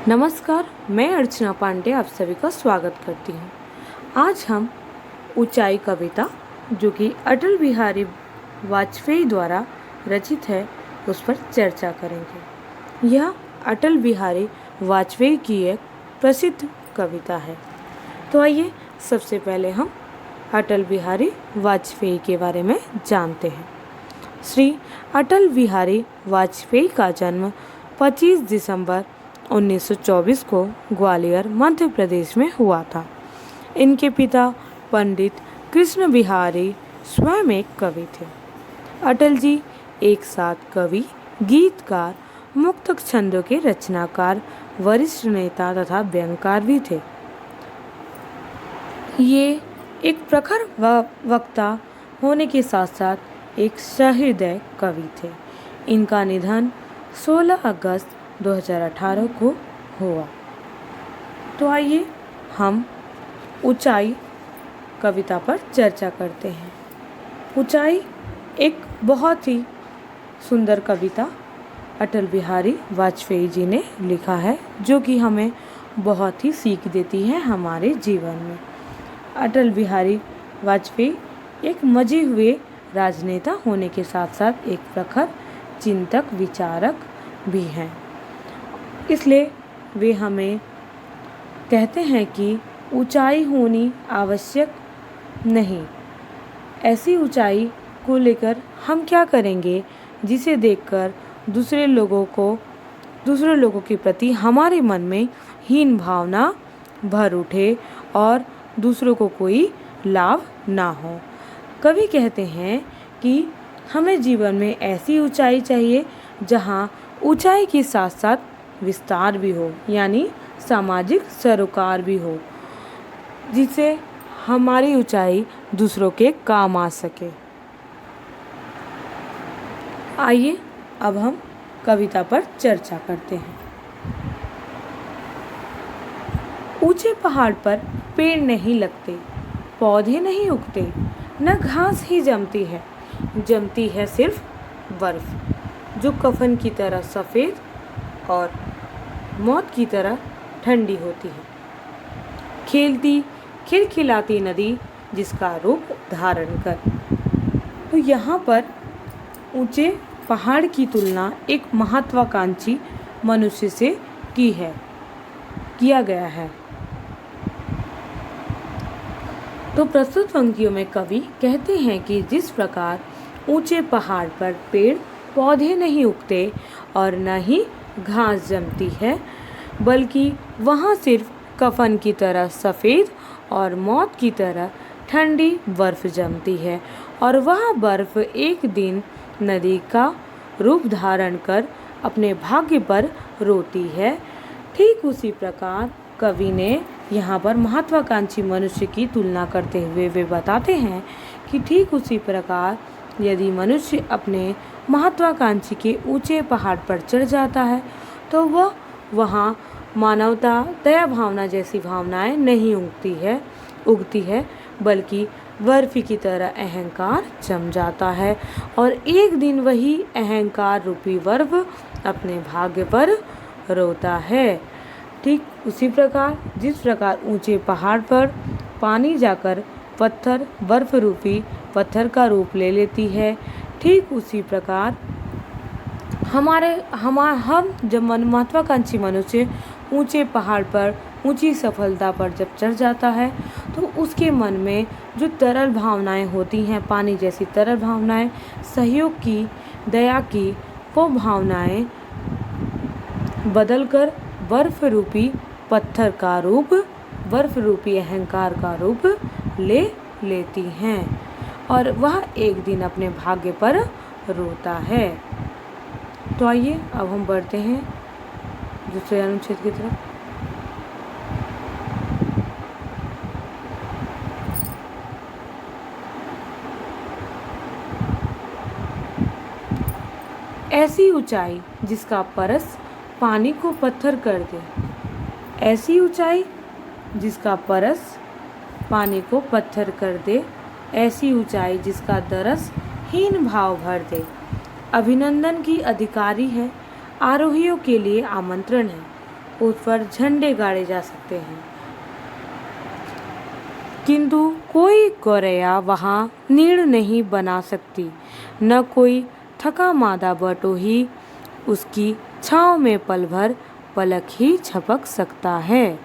नमस्कार, मैं अर्चना पांडे आप सभी का स्वागत करती हूँ। आज हम ऊंचाई कविता जो कि अटल बिहारी वाजपेयी द्वारा रचित है उस पर चर्चा करेंगे। यह अटल बिहारी वाजपेयी की एक प्रसिद्ध कविता है। तो आइए सबसे पहले हम अटल बिहारी वाजपेयी के बारे में जानते हैं। श्री अटल बिहारी वाजपेयी का जन्म 25 दिसंबर 1924 को ग्वालियर मध्य प्रदेश में हुआ था। इनके पिता पंडित कृष्ण बिहारी स्वयं एक कवि थे। अटल जी एक साथ कवि, गीतकार, मुक्तक छंदों के रचनाकार, वरिष्ठ नेता तथा व्यंगकार भी थे। ये एक प्रखर वक्ता होने के साथ साथ एक सहृदय कवि थे। इनका निधन 16 अगस्त 2018 को हुआ। तो आइए हम ऊंचाई कविता पर चर्चा करते हैं। ऊंचाई एक बहुत ही सुंदर कविता अटल बिहारी वाजपेयी जी ने लिखा है, जो कि हमें बहुत ही सीख देती है हमारे जीवन में। अटल बिहारी वाजपेयी एक मजे हुए राजनेता होने के साथ साथ एक प्रखर चिंतक, विचारक भी हैं। इसलिए वे हमें कहते हैं कि ऊंचाई होनी आवश्यक नहीं। ऐसी ऊंचाई को लेकर हम क्या करेंगे जिसे देखकर दूसरे लोगों के प्रति हमारे मन में हीन भावना भर उठे और दूसरों को कोई लाभ ना हो। कवि कहते हैं कि हमें जीवन में ऐसी ऊंचाई चाहिए जहाँ ऊंचाई के साथ साथ विस्तार भी हो, यानी सामाजिक सरोकार भी हो, जिससे हमारी ऊंचाई दूसरों के काम आ सके। आइए अब हम कविता पर चर्चा करते हैं। ऊंचे पहाड़ पर पेड़ नहीं लगते, पौधे नहीं उगते, न घास ही जमती है सिर्फ बर्फ, जो कफन की तरह सफ़ेद और मौत की तरह ठंडी होती है। खेलती खिलखिलाती नदी जिसका रूप धारण कर। तो यहाँ पर ऊंचे पहाड़ की तुलना एक महत्वाकांक्षी मनुष्य से किया गया है। तो प्रस्तुत पंक्तियों में कवि कहते हैं कि जिस प्रकार ऊंचे पहाड़ पर पेड़ पौधे नहीं उगते और न ही घास जमती है, बल्कि वहाँ सिर्फ कफन की तरह सफ़ेद और मौत की तरह ठंडी बर्फ जमती है, और वह बर्फ एक दिन नदी का रूप धारण कर अपने भाग्य पर रोती है। ठीक उसी प्रकार कवि ने यहाँ पर महत्वाकांक्षी मनुष्य की तुलना करते हुए वे बताते हैं कि ठीक उसी प्रकार यदि मनुष्य अपने महत्वाकांक्षी के ऊंचे पहाड़ पर चढ़ जाता है तो वह वहाँ मानवता, दया भावना जैसी भावनाएं नहीं उगती है, बल्कि बर्फ की तरह अहंकार जम जाता है, और एक दिन वही अहंकार रूपी बर्फ अपने भाग्य पर रोता है। ठीक उसी प्रकार जिस प्रकार ऊंचे पहाड़ पर पानी जाकर पत्थर बर्फ रूपी पत्थर का रूप ले लेती है, ठीक उसी प्रकार हम जब महत्वाकांक्षी मनुष्य ऊंचे पहाड़ पर ऊंची सफलता पर जब चढ़ जाता है तो उसके मन में जो तरल भावनाएं होती हैं, पानी जैसी तरल भावनाएं, सहयोग की, दया की, वो भावनाएं बदलकर बर्फ रूपी पत्थर का रूप, बर्फ रूपी अहंकार का रूप ले लेती हैं, और वह एक दिन अपने भाग्य पर रोता है। तो आइए अब हम बढ़ते हैं दूसरे अनुच्छेद की तरफ। ऐसी ऊंचाई जिसका परस पानी को पत्थर कर दे, ऐसी ऊंचाई जिसका परस पानी को पत्थर कर दे, ऐसी ऊंचाई जिसका दरस हीन भाव भर दे। अभिनंदन की अधिकारी है, आरोहियों के लिए आमंत्रण है, उस पर झंडे गाड़े जा सकते हैं, किंतु कोई गौरैया वहाँ नीड़ नहीं बना सकती, न कोई थका मादा बटोही उसकी छाँव में पल भर पलक ही झपक सकता है।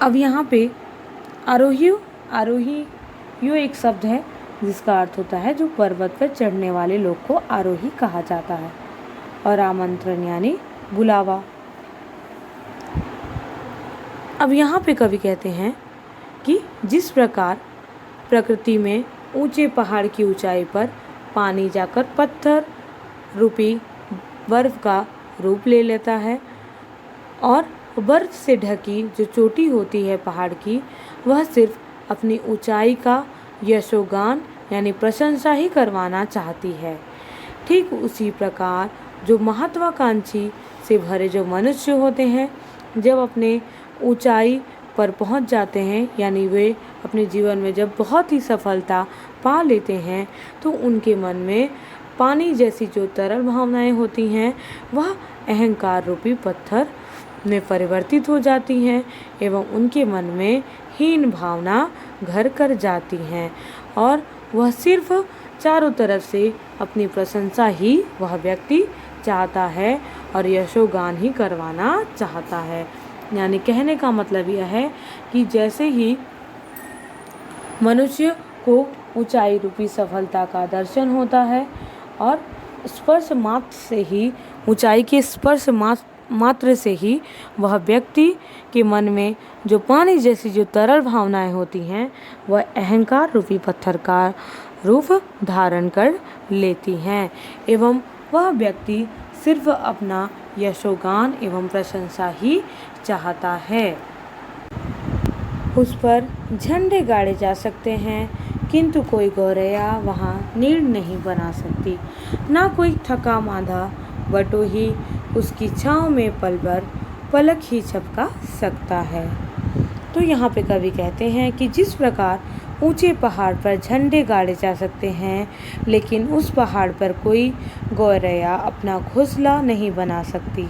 अब यहाँ पे आरोही यो एक शब्द है जिसका अर्थ होता है जो पर्वत पर चढ़ने वाले लोग को आरोही कहा जाता है, और आमंत्रण यानी बुलावा। अब यहाँ पे कवि कहते हैं कि जिस प्रकार प्रकृति में ऊंचे पहाड़ की ऊंचाई पर पानी जाकर पत्थर रूपी बर्फ का रूप ले लेता है, और बर्फ से ढकी जो चोटी होती है पहाड़ की, वह सिर्फ अपनी ऊंचाई का यशोगान यानी प्रशंसा ही करवाना चाहती है, ठीक उसी प्रकार जो महत्वाकांक्षी से भरे जो मनुष्य होते हैं, जब अपने ऊंचाई पर पहुंच जाते हैं, यानी वे अपने जीवन में जब बहुत ही सफलता पा लेते हैं, तो उनके मन में पानी जैसी जो तरल भावनाएं होती हैं वह अहंकार रूपी पत्थर में परिवर्तित हो जाती हैं, एवं उनके मन में हीन भावना घर कर जाती हैं, और वह सिर्फ चारों तरफ से अपनी प्रशंसा ही वह व्यक्ति चाहता है और यशोगान ही करवाना चाहता है। यानी कहने का मतलब यह है कि जैसे ही मनुष्य को ऊंचाई रूपी सफलता का दर्शन होता है और स्पर्श मात्र से ही ऊंचाई के स्पर्श मात्र से ही वह व्यक्ति के मन में जो पानी जैसी जो तरल भावनाएं होती हैं वह अहंकार रूपी पत्थर का रूप धारण कर लेती हैं, एवं वह व्यक्ति सिर्फ अपना यशोगान एवं प्रशंसा ही चाहता है। उस पर झंडे गाड़े जा सकते हैं, किंतु कोई गौरैया वहाँ नीड़ नहीं बना सकती, ना कोई थका मांदा बटोही उसकी छाँव में पल भर पलक ही झपका सकता है। तो यहाँ पे कवि कहते हैं कि जिस प्रकार ऊंचे पहाड़ पर झंडे गाड़े जा सकते हैं, लेकिन उस पहाड़ पर कोई गौरैया अपना घोंसला नहीं बना सकती,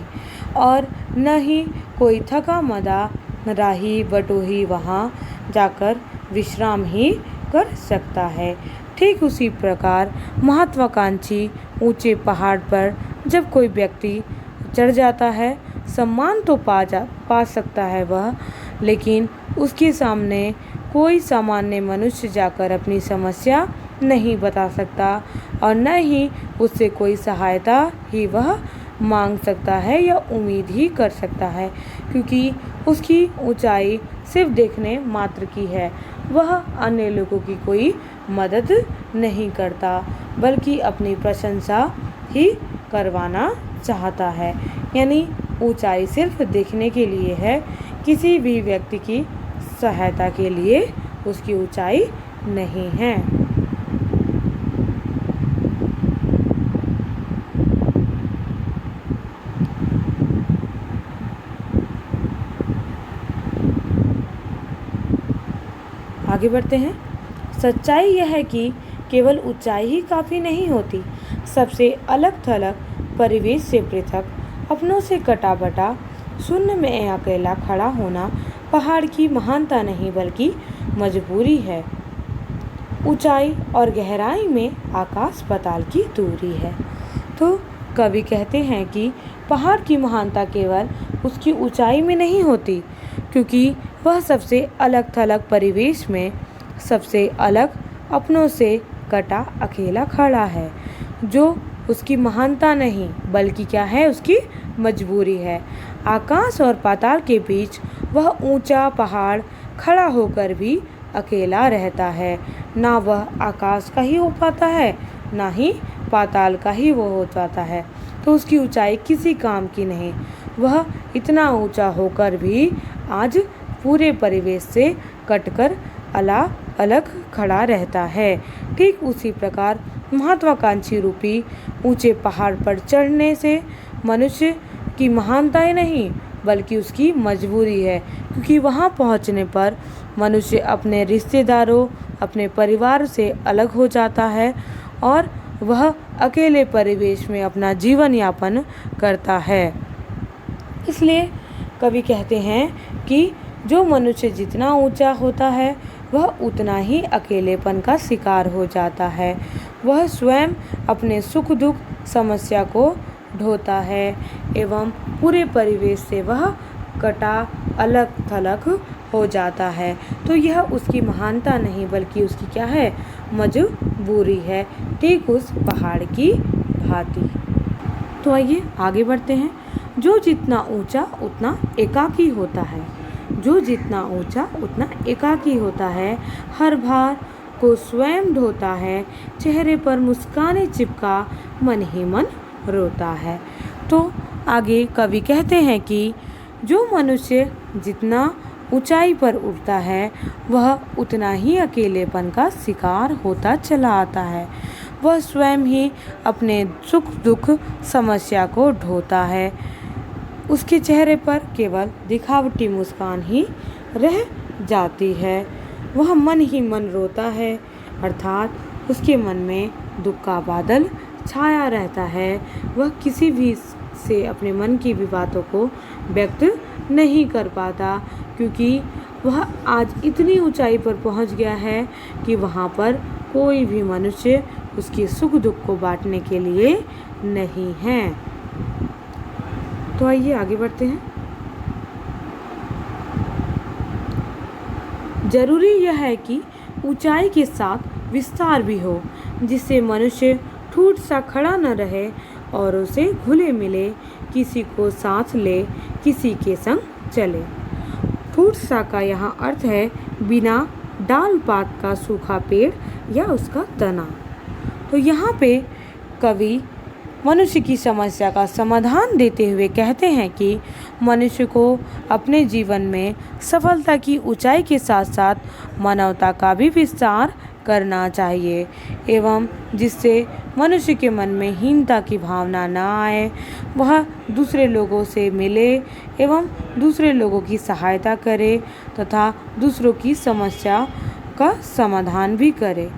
और न ही कोई थका मादा राही बटोही वहाँ जाकर विश्राम ही कर सकता है, ठीक उसी प्रकार महत्वाकांक्षी ऊंचे पहाड़ पर जब कोई व्यक्ति चढ़ जाता है, सम्मान तो पा सकता है वह, लेकिन उसके सामने कोई सामान्य मनुष्य जाकर अपनी समस्या नहीं बता सकता, और न ही उससे कोई सहायता ही वह मांग सकता है या उम्मीद ही कर सकता है, क्योंकि उसकी ऊंचाई सिर्फ देखने मात्र की है। वह अन्य लोगों की कोई मदद नहीं करता, बल्कि अपनी प्रशंसा ही करवाना चाहता है। यानी ऊंचाई सिर्फ देखने के लिए है, किसी भी व्यक्ति की सहायता के लिए उसकी ऊंचाई नहीं है। आगे बढ़ते हैं। सच्चाई यह है कि केवल ऊंचाई ही काफ़ी नहीं होती, सबसे अलग थलग परिवेश से पृथक, अपनों से कटा बटा, शून्य में अकेला खड़ा होना पहाड़ की महानता नहीं बल्कि मजबूरी है। ऊंचाई और गहराई में आकाश पाताल की दूरी है। तो कवि कहते हैं कि पहाड़ की महानता केवल उसकी ऊंचाई में नहीं होती, क्योंकि वह सबसे अलग थलग परिवेश में सबसे अलग अपनों से कटा अकेला खड़ा है, जो उसकी महानता नहीं बल्कि क्या है, उसकी मजबूरी है। आकाश और पाताल के बीच वह ऊंचा पहाड़ खड़ा होकर भी अकेला रहता है, ना वह आकाश का ही हो पाता है ना ही पाताल का ही वो हो पाता है, तो उसकी ऊंचाई किसी काम की नहीं। वह इतना ऊंचा होकर भी आज पूरे परिवेश से कटकर अलग खड़ा रहता है। ठीक उसी प्रकार महत्वाकांक्षी रूपी ऊंचे पहाड़ पर चढ़ने से मनुष्य की महानता ही नहीं बल्कि उसकी मजबूरी है, क्योंकि वहां पहुंचने पर मनुष्य अपने रिश्तेदारों, अपने परिवार से अलग हो जाता है और वह अकेले परिवेश में अपना जीवन यापन करता है। इसलिए कवि कहते हैं कि जो मनुष्य जितना ऊंचा होता है वह उतना ही अकेलेपन का शिकार हो जाता है। वह स्वयं अपने सुख दुख समस्या को ढोता है एवं पूरे परिवेश से वह कटा अलग थलग हो जाता है। तो यह उसकी महानता नहीं बल्कि उसकी क्या है, मजबूरी है, ठीक उस पहाड़ की भांति। तो आइए आगे बढ़ते हैं। जो जितना ऊंचा उतना एकाकी होता है, जो जितना ऊंचा उतना एकाकी होता है, हर भार को स्वयं ढोता है, चेहरे पर मुस्काने चिपका मन ही मन रोता है। तो आगे कवि कहते हैं कि जो मनुष्य जितना ऊंचाई पर उठता है वह उतना ही अकेलेपन का शिकार होता चला आता है। वह स्वयं ही अपने सुख दुख समस्या को ढोता है। उसके चेहरे पर केवल दिखावटी मुस्कान ही रह जाती है। वह मन ही मन रोता है, अर्थात उसके मन में दुख का बादल छाया रहता है। वह किसी भी से अपने मन की भी बातों को व्यक्त नहीं कर पाता, क्योंकि वह आज इतनी ऊंचाई पर पहुंच गया है कि वहां पर कोई भी मनुष्य उसके सुख दुख को बांटने के लिए नहीं है। तो आइए आगे बढ़ते हैं। जरूरी यह है कि ऊंचाई के साथ विस्तार भी हो, जिससे मनुष्य ठूठ सा खड़ा न रहे और उसे घुले मिले, किसी को साथ ले किसी के संग चले। ठूठ सा का यहाँ अर्थ है बिना डाल पात का सूखा पेड़ या उसका तना। तो यहाँ पे कवि मनुष्य की समस्या का समाधान देते हुए कहते हैं कि मनुष्य को अपने जीवन में सफलता की ऊंचाई के साथ साथ मानवता का भी विस्तार करना चाहिए, एवं जिससे मनुष्य के मन में हीनता की भावना न आए। वह दूसरे लोगों से मिले एवं दूसरे लोगों की सहायता करे तथा दूसरों की समस्या का समाधान भी करे।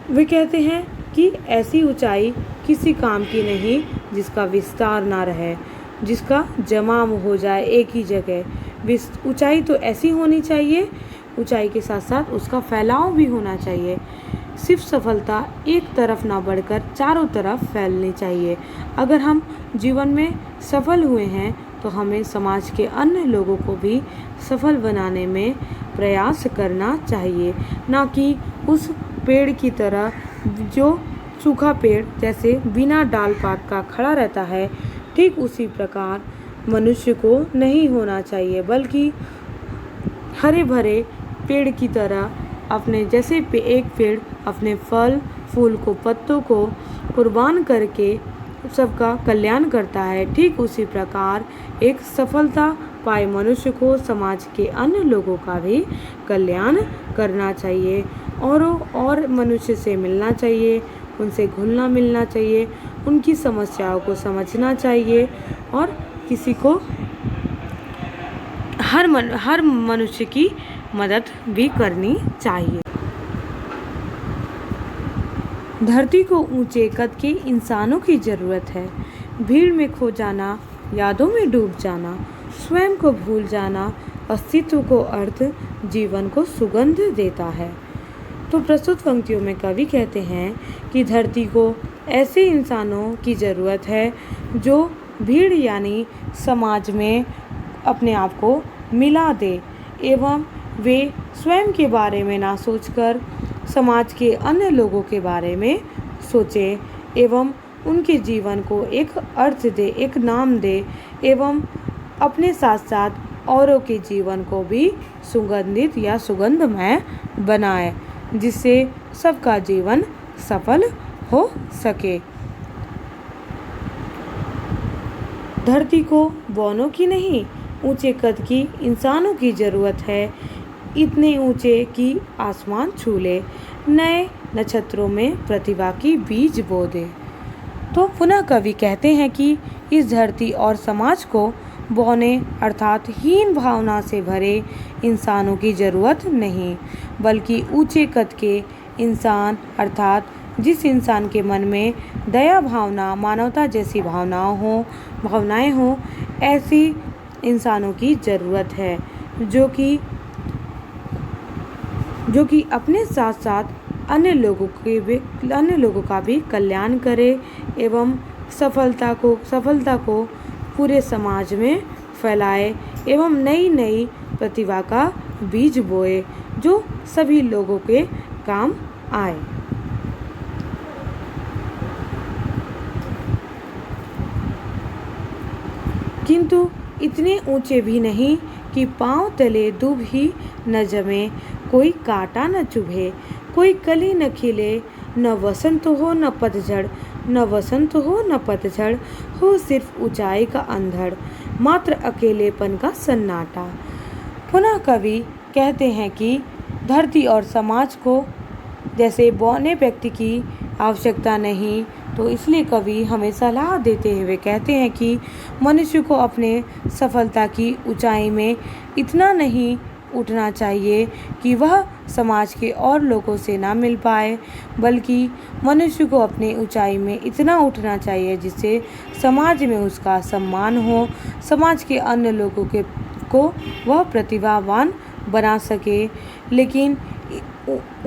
वे कहते हैं कि ऐसी ऊंचाई किसी काम की नहीं जिसका विस्तार ना रहे, जिसका जमाव हो जाए एक ही जगह। ऊंचाई तो ऐसी होनी चाहिए, ऊंचाई के साथ साथ उसका फैलाव भी होना चाहिए। सिर्फ सफलता एक तरफ ना बढ़कर चारों तरफ फैलनी चाहिए। अगर हम जीवन में सफल हुए हैं तो हमें समाज के अन्य लोगों को भी सफल बनाने में प्रयास करना चाहिए, ना कि उस पेड़ की तरह जो सूखा पेड़ जैसे बिना डाल पात का खड़ा रहता है, ठीक उसी प्रकार मनुष्य को नहीं होना चाहिए, बल्कि हरे भरे पेड़ की तरह अपने जैसे एक पेड़ अपने फल फूल को पत्तों को कुर्बान करके सबका कल्याण करता है, ठीक उसी प्रकार एक सफलता पाए मनुष्य को समाज के अन्य लोगों का भी कल्याण करना चाहिए और मनुष्य से मिलना चाहिए, उनसे घुलना मिलना चाहिए, उनकी समस्याओं को समझना चाहिए और किसी को हर मनुष्य की मदद भी करनी चाहिए। धरती को ऊंचे कद के इंसानों की ज़रूरत है। भीड़ में खो जाना, यादों में डूब जाना, स्वयं को भूल जाना अस्तित्व को अर्थ, जीवन को सुगंध देता है। तो प्रस्तुत पंक्तियों में कवि कहते हैं कि धरती को ऐसे इंसानों की ज़रूरत है जो भीड़ यानी समाज में अपने आप को मिला दे एवं वे स्वयं के बारे में ना सोचकर समाज के अन्य लोगों के बारे में सोचें एवं उनके जीवन को एक अर्थ दे, एक नाम दे एवं अपने साथ साथ औरों के जीवन को भी सुगंधित या सुगंधमय बनाए, जिससे सबका जीवन सफल हो सके। धरती को बौनों की नहीं, ऊंचे कद की इंसानों की ज़रूरत है, इतने ऊंचे कि आसमान छू ले, नए नक्षत्रों में प्रतिभा की बीज बो दे। तो पुनः कवि कहते हैं कि इस धरती और समाज को बौने अर्थात हीन भावना से भरे इंसानों की ज़रूरत नहीं, बल्कि ऊंचे कद के इंसान अर्थात जिस इंसान के मन में दया भावना, मानवता जैसी भावनाएं हों, ऐसी इंसानों की ज़रूरत है जो कि अपने साथ साथ अन्य लोगों का भी कल्याण करे एवं सफलता को पूरे समाज में फैलाए एवं नई प्रतिभा का बीज बोए जो सभी लोगों के काम आए। किंतु इतने ऊंचे भी नहीं कि पांव तले दूब ही न जमे, कोई कांटा न चुभे, कोई कली न खिले, न वसंत हो न पतझड़, हो सिर्फ ऊंचाई का अंधड़, मात्र अकेलेपन का सन्नाटा। पुनः कवि कहते हैं कि धरती और समाज को जैसे बौने व्यक्ति की आवश्यकता नहीं, तो इसलिए कवि हमें सलाह देते हुए कहते हैं कि मनुष्य को अपने सफलता की ऊंचाई में इतना नहीं उठना चाहिए कि वह समाज के और लोगों से ना मिल पाए, बल्कि मनुष्य को अपनी ऊंचाई में इतना उठना चाहिए जिससे समाज में उसका सम्मान हो, समाज के अन्य लोगों को वह प्रतिभावान बना सके। लेकिन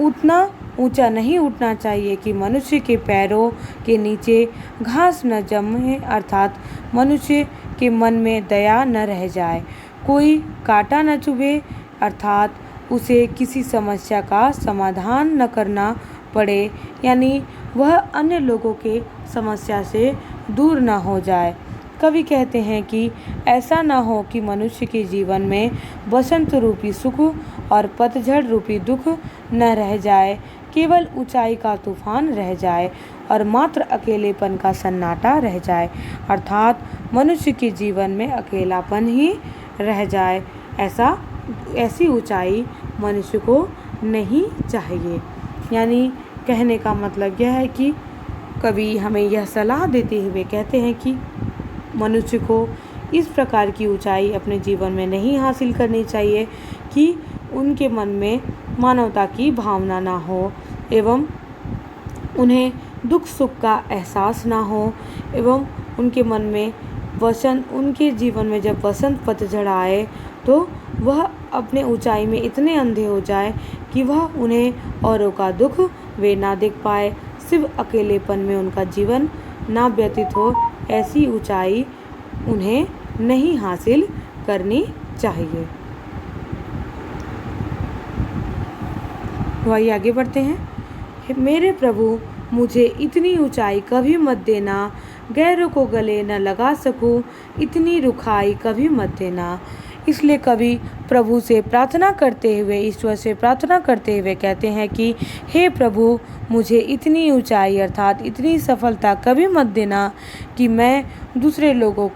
उतना ऊंचा नहीं उठना चाहिए कि मनुष्य के पैरों के नीचे घास न जमे, अर्थात मनुष्य के मन में दया न रह जाए, कोई कांटा न चुभे, अर्थात उसे किसी समस्या का समाधान न करना पड़े, यानी वह अन्य लोगों के समस्या से दूर न हो जाए। कवि कहते हैं कि ऐसा न हो कि मनुष्य के जीवन में बसंत रूपी सुख और पतझड़ रूपी दुख न रह जाए, केवल ऊंचाई का तूफान रह जाए और मात्र अकेलेपन का सन्नाटा रह जाए, अर्थात मनुष्य के जीवन में अकेलापन ही रह जाए। ऐसी ऊंचाई मनुष्य को नहीं चाहिए। यानी कहने का मतलब यह है कि कवि हमें यह सलाह देते हुए कहते हैं कि मनुष्य को इस प्रकार की ऊंचाई अपने जीवन में नहीं हासिल करनी चाहिए कि उनके मन में मानवता की भावना ना हो एवं उन्हें दुख सुख का एहसास ना हो एवं उनके मन में उनके जीवन में जब वसंत पतझड़ आए तो वह अपने ऊंचाई में इतने अंधे हो जाए कि वह उन्हें औरों का दुख वे ना देख पाए, सिर्फ अकेलेपन में उनका जीवन ना व्यतीत हो। ऐसी ऊंचाई उन्हें नहीं हासिल करनी चाहिए। तो आइए आगे बढ़ते हैं। मेरे प्रभु मुझे इतनी ऊंचाई कभी मत देना, गैरों को गले न लगा सकूं, इतनी रुखाई कभी मत देना। इसलिए कवि प्रभु से प्रार्थना करते हुए, ईश्वर से प्रार्थना करते हुए कहते हैं कि हे प्रभु मुझे इतनी ऊंचाई अर्थात इतनी सफलता कभी मत देना कि मैं दूसरे लोगों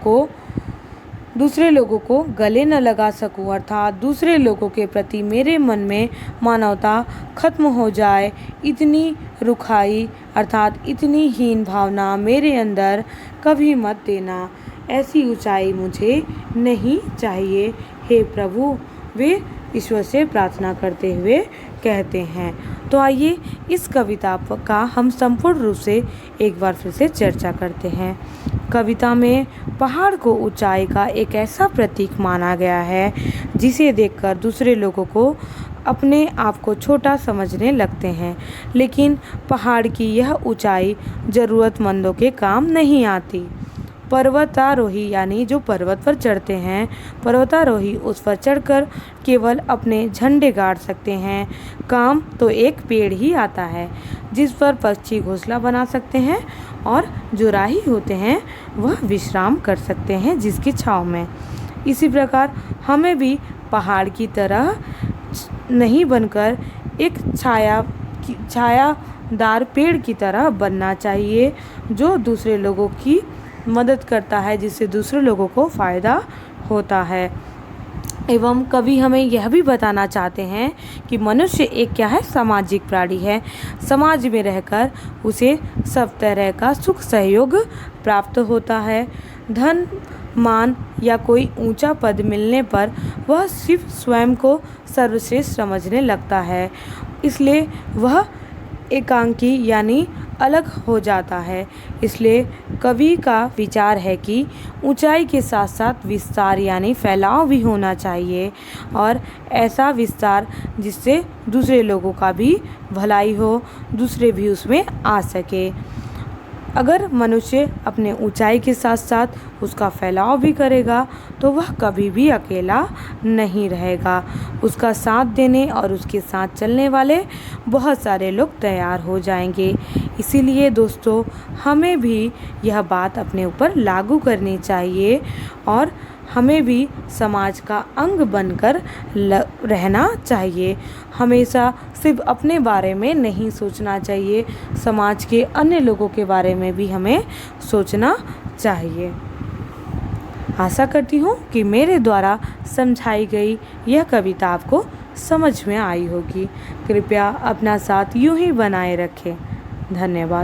को गले न लगा सकूं, अर्थात दूसरे लोगों के प्रति मेरे मन में मानवता खत्म हो जाए। इतनी रुखाई अर्थात इतनी हीन भावना मेरे अंदर कभी मत देना। ऐसी ऊंचाई मुझे नहीं चाहिए हे प्रभु, वे ईश्वर से प्रार्थना करते हुए कहते हैं। तो आइए इस कविता का हम संपूर्ण रूप से एक बार फिर से चर्चा करते हैं। कविता में पहाड़ को ऊंचाई का एक ऐसा प्रतीक माना गया है जिसे देखकर दूसरे लोगों को अपने आप को छोटा समझने लगते हैं, लेकिन पहाड़ की यह ऊंचाई ज़रूरतमंदों के काम नहीं आती। पर्वतारोही यानी जो पर्वत पर चढ़ते हैं, पर्वतारोही उस पर चढ़कर केवल अपने झंडे गाड़ सकते हैं। काम तो एक पेड़ ही आता है जिस पर पक्षी घोंसला बना सकते हैं और जो राही होते हैं वह विश्राम कर सकते हैं जिसकी छांव में। इसी प्रकार हमें भी पहाड़ की तरह नहीं बनकर एक छायादार पेड़ की तरह बनना चाहिए जो दूसरे लोगों की मदद करता है, जिससे दूसरे लोगों को फ़ायदा होता है। एवं कवि हमें यह भी बताना चाहते हैं कि मनुष्य एक क्या है, सामाजिक प्राणी है। समाज में रहकर उसे सब तरह का सुख सहयोग प्राप्त होता है। धन मान या कोई ऊंचा पद मिलने पर वह सिर्फ स्वयं को सर्वश्रेष्ठ समझने लगता है, इसलिए वह एकांकी यानी अलग हो जाता है। इसलिए कवि का विचार है कि ऊंचाई के साथ साथ विस्तार यानी फैलाव भी होना चाहिए, और ऐसा विस्तार जिससे दूसरे लोगों का भी भलाई हो, दूसरे भी उसमें आ सके। अगर मनुष्य अपने ऊंचाई के साथ साथ उसका फैलाव भी करेगा तो वह कभी भी अकेला नहीं रहेगा। उसका साथ देने और उसके साथ चलने वाले बहुत सारे लोग तैयार हो जाएंगे। इसीलिए दोस्तों, हमें भी यह बात अपने ऊपर लागू करनी चाहिए और हमें भी समाज का अंग बनकर रहना चाहिए। हमेशा सिर्फ अपने बारे में नहीं सोचना चाहिए, समाज के अन्य लोगों के बारे में भी हमें सोचना चाहिए। आशा करती हूँ कि मेरे द्वारा समझाई गई यह कविता आपको समझ में आई होगी। कृपया अपना साथ यूं ही बनाए रखें। धन्यवाद।